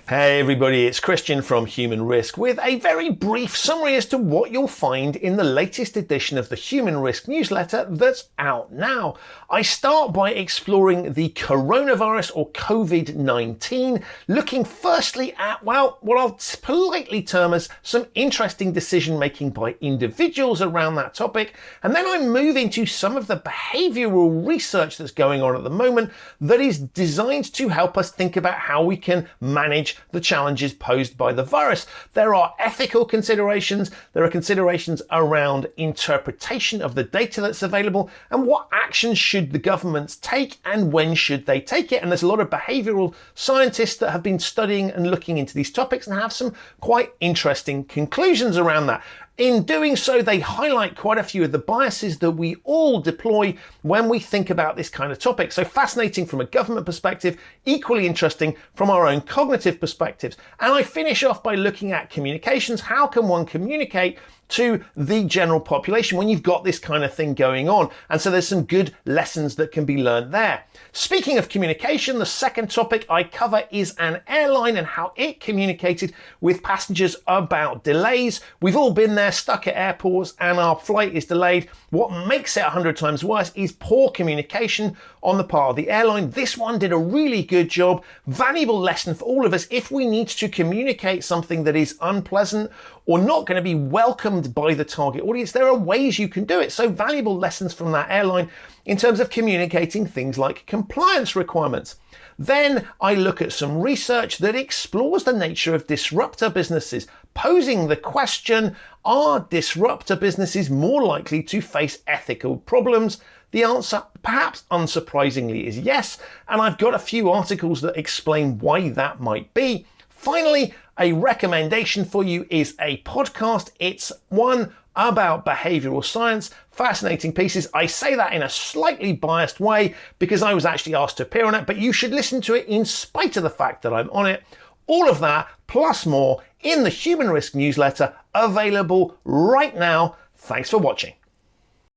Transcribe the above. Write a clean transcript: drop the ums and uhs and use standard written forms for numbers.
Hey everybody, it's Christian from Human Risk with a very brief summary as to what you'll find in the latest edition of the Human Risk newsletter that's out now. I start by exploring the coronavirus or COVID-19, looking firstly at, well, what I'll politely term as some interesting decision making by individuals around that topic, and then I move into some of the behavioural research that's going on at the moment that is designed to help us think about how we can manage the challenges posed by the virus. There are ethical considerations, there are considerations around interpretation of the data that's available, and what actions should the governments take and when should they take it. And there's a lot of behavioural scientists that have been studying and looking into these topics and have some quite interesting conclusions around that. In doing so, they highlight quite a few of the biases that we all deploy when we think about this kind of topic. So fascinating from a government perspective, equally interesting from our own cognitive perspectives. And I finish off by looking at communications. How can one communicate to the general population when you've got this kind of thing going on? And so there's some good lessons that can be learned there. Speaking of communication, the second topic I cover is an airline and how it communicated with passengers about delays. We've all been there, stuck at airports, and our flight is delayed. What makes it 100 times worse is poor communication on the part of the airline. This one did a really good job. Valuable lesson for all of us if we need to communicate something that is unpleasant or not going to be welcomed by the target audience. There are ways you can do it. So valuable lessons from that airline in terms of communicating things like compliance requirements. Then I look at some research that explores the nature of disruptor businesses, posing the question, are disruptor businesses more likely to face ethical problems? The answer, perhaps unsurprisingly, is yes, and I've got a few articles that explain why that might be. Finally, a recommendation for you is a podcast. It's one about behavioural science, fascinating pieces. I say that in a slightly biased way because I was actually asked to appear on it, but you should listen to it in spite of the fact that I'm on it. All of that plus more in the Human Risk newsletter, available right now. Thanks for watching.